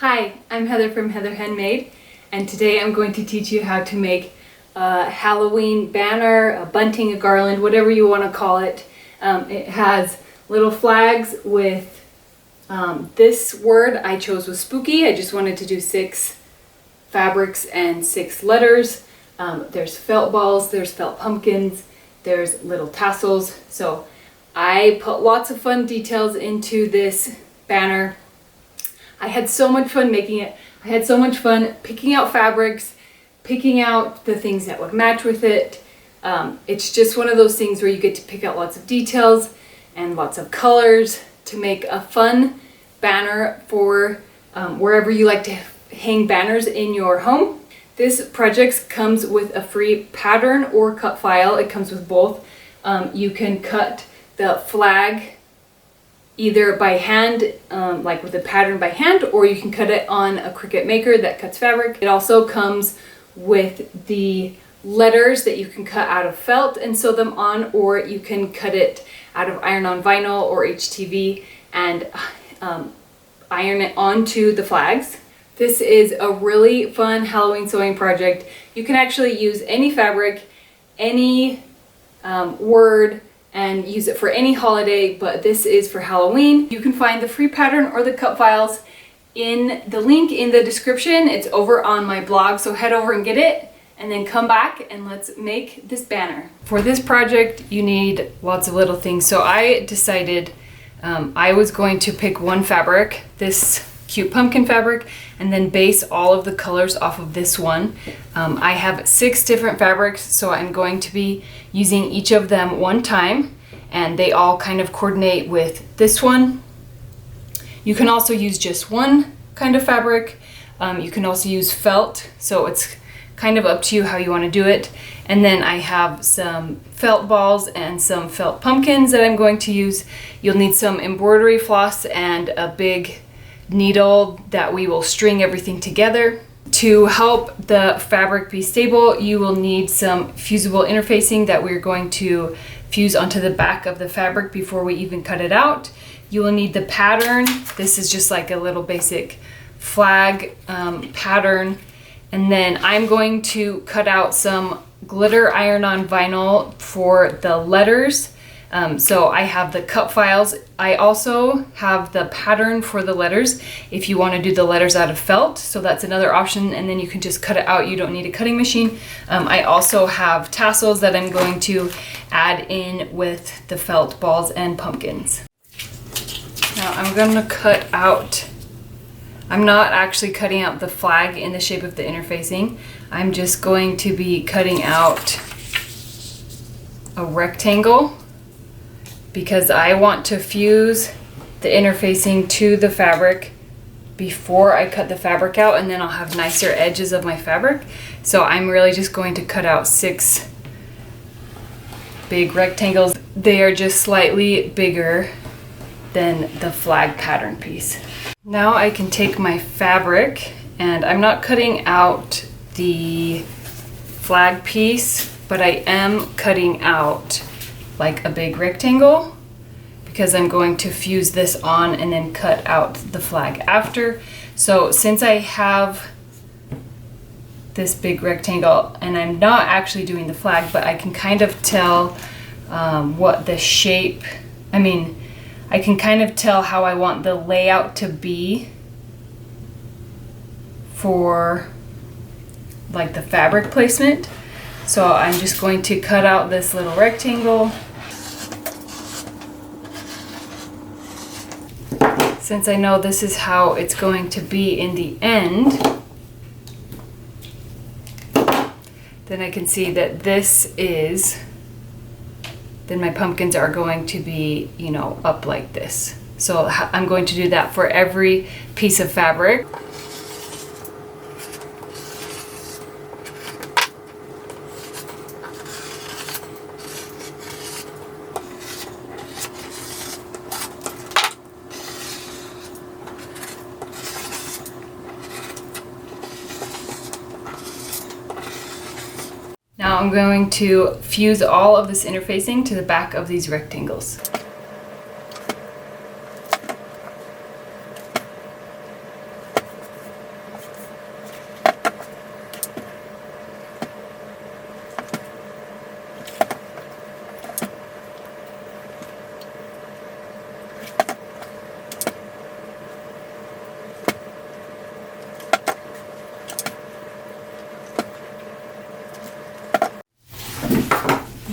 Hi, I'm Heather from Heather Handmade, and today I'm going to teach you how to make a Halloween banner, a bunting, a garland, whatever you want to call it. It has little flags with this word I chose was spooky. I just wanted to do 6 fabrics and 6 letters. There's felt balls, there's felt pumpkins, there's little tassels. So I put lots of fun details into this banner. I had so much fun making it. I had so much fun picking out fabrics, picking out the things that would match with it. It's just one of those things where you get to pick out lots of details and lots of colors to make a fun banner for wherever you like to hang banners in your home. This project comes with a free pattern or cut file. It comes with both. You can cut the flag either by hand, like with a pattern by hand, or you can cut it on a Cricut maker that cuts fabric. It also comes with the letters that you can cut out of felt and sew them on, or you can cut it out of iron-on vinyl or HTV and iron it onto the flags. This is a really fun Halloween sewing project. You can actually use any fabric, any word, and use it for any holiday, but this is for Halloween. You can find the free pattern or the cut files in the link in the description. It's over on my blog, so head over and get it, and then come back and let's make this banner. For this project, you need lots of little things. So I decided I was going to pick one fabric, this cute pumpkin fabric, and then base all of the colors off of this one. I have 6 different fabrics, so I'm going to be using each of them one time, and they all kind of coordinate with this one. You can also use just one kind of fabric. You can also use felt, so it's kind of up to you how you want to do it. And then I have some felt balls and some felt pumpkins that I'm going to use. You'll need some embroidery floss and a big needle that we will string everything together. To help the fabric be stable, you will need some fusible interfacing that we're going to fuse onto the back of the fabric before we even cut it out. You will need the pattern. This is just like a little basic flag pattern. And then I'm going to cut out some glitter iron-on vinyl for the letters. So I have the cut files. I also have the pattern for the letters if you want to do the letters out of felt, so that's another option, and then you can just cut it out. You don't need a cutting machine. I also have tassels that I'm going to add in with the felt balls and pumpkins. Now I'm going to cut out, I'm not actually cutting out the flag in the shape of the interfacing. I'm just going to be cutting out a rectangle, because I want to fuse the interfacing to the fabric before I cut the fabric out, and then I'll have nicer edges of my fabric. So I'm really just going to cut out 6 big rectangles. They are just slightly bigger than the flag pattern piece. Now I can take my fabric, and I'm not cutting out the flag piece, but I am cutting out like a big rectangle, because I'm going to fuse this on and then cut out the flag after. So since I have this big rectangle, and I'm not actually doing the flag, but I can kind of tell what the shape, I can kind of tell how I want the layout to be for like the fabric placement. So I'm just going to cut out this little rectangle. Since I know this is how it's going to be in the end, then I can see that this is, then my pumpkins are going to be, up like this. So I'm going to do that for every piece of fabric. Now I'm going to fuse all of this interfacing to the back of these rectangles.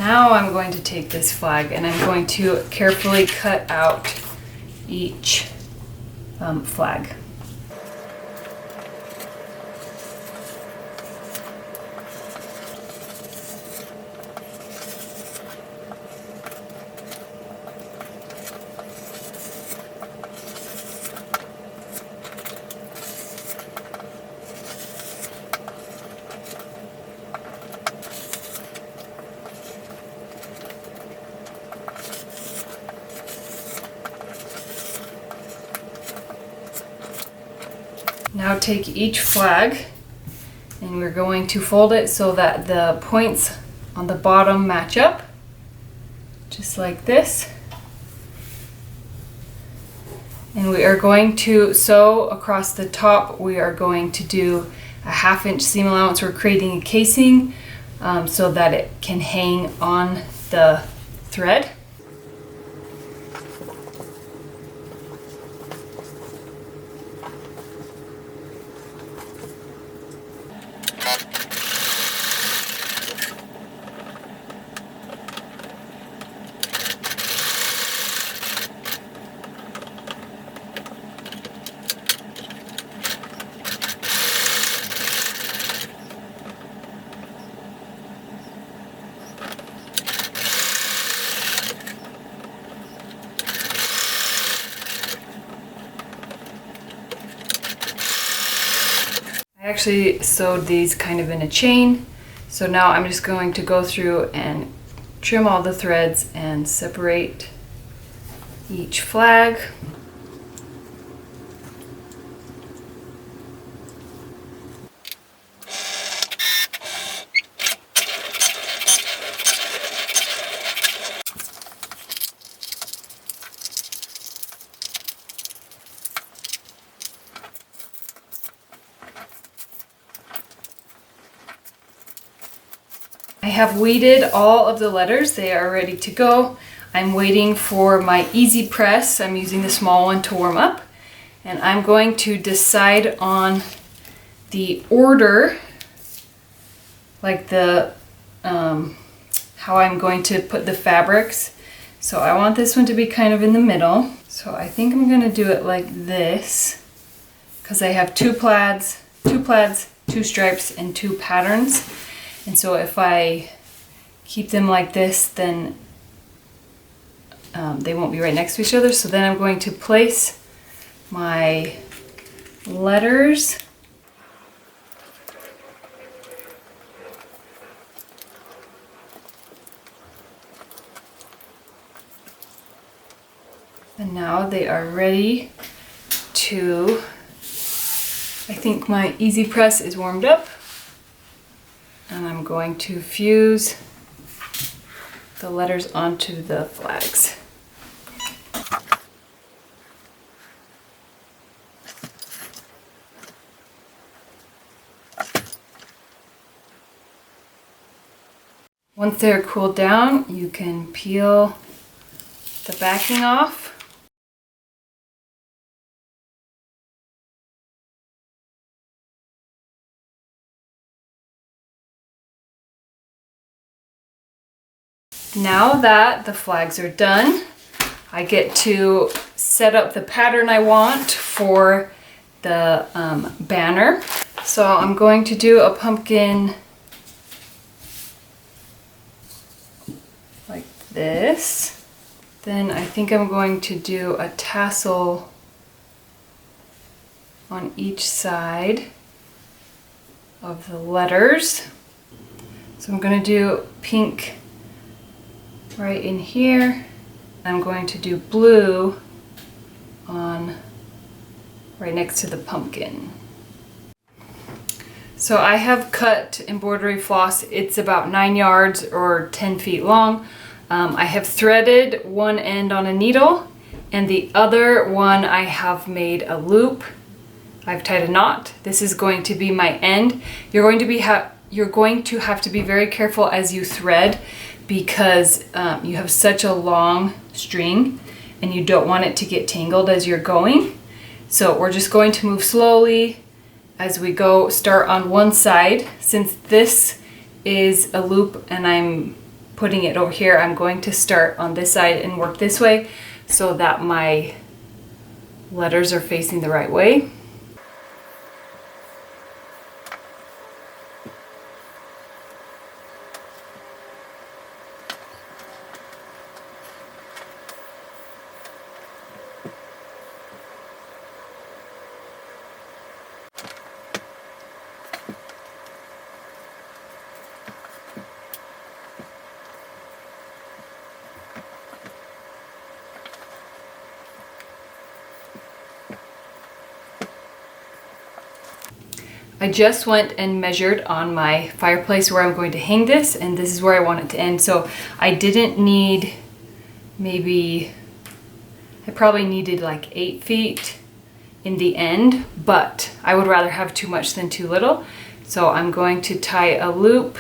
Now I'm going to take this flag and I'm going to carefully cut out each flag. Now take each flag and we're going to fold it so that the points on the bottom match up, just like this. And we are going to sew across the top. We are going to do a 1/2 inch seam allowance. We're creating a casing so that it can hang on the thread. I actually sewed these kind of in a chain, so now I'm just going to go through and trim all the threads and separate each flag. I have weeded all of the letters. They are ready to go. I'm waiting for my easy press. I'm using the small one to warm up. And I'm going to decide on the order, like the how I'm going to put the fabrics. So I want this one to be kind of in the middle. So I think I'm gonna do it like this, because I have two plaids, two stripes, and two patterns. And so if I keep them like this, then they won't be right next to each other. So then I'm going to place my letters. And now they are ready to, I think my easy press is warmed up. And I'm going to fuse the letters onto the flags. Once they're cooled down, you can peel the backing off. Now that the flags are done, I get to set up the pattern I want for the banner. So I'm going to do a pumpkin like this. Then I think I'm going to do a tassel on each side of the letters. So I'm going to do pink right in here. I'm going to do blue on right next to the pumpkin. So I have cut embroidery floss. It's about 9 yards or 10 feet long. I have threaded one end on a needle, and the other one I have made a loop. I've tied a knot. This is going to be my end. You're going to have to be very careful as you thread, because you have such a long string and you don't want it to get tangled as you're going. So we're just going to move slowly as we go. Start on one side. Since this is a loop and I'm putting it over here, I'm going to start on this side and work this way so that my letters are facing the right way. I just went and measured on my fireplace where I'm going to hang this, and this is where I want it to end. So I didn't need, maybe, I probably needed like 8 feet in the end, but I would rather have too much than too little. So I'm going to tie a loop.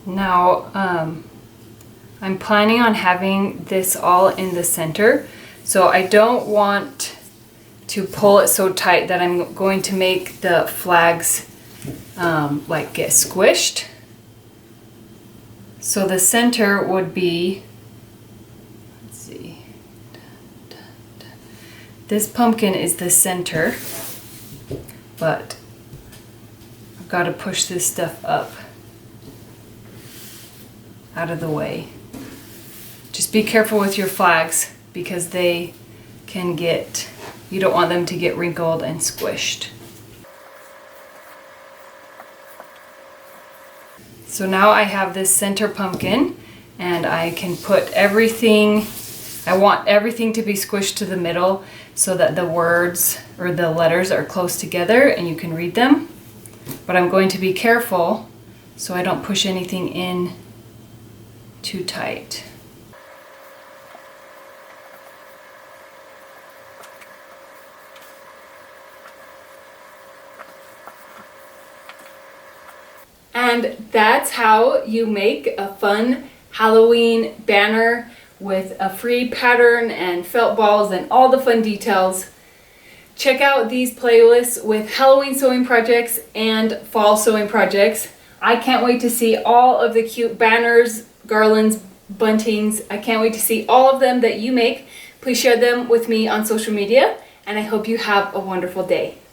Now, I'm planning on having this all in the center, so I don't want to pull it so tight that I'm going to make the flags like get squished. So the center would be, let's see, this pumpkin is the center, but I've got to push this stuff up out of the way. Just be careful with your flags because they can get, you don't want them to get wrinkled and squished. So now I have this center pumpkin and I can put everything, I want everything to be squished to the middle so that the words or the letters are close together and you can read them. But I'm going to be careful so I don't push anything in too tight. And that's how you make a fun Halloween banner with a free pattern and felt balls and all the fun details. Check out these playlists with Halloween sewing projects and fall sewing projects. I can't wait to see all of the cute banners, garlands, buntings. I can't wait to see all of them that you make. Please share them with me on social media, and I hope you have a wonderful day.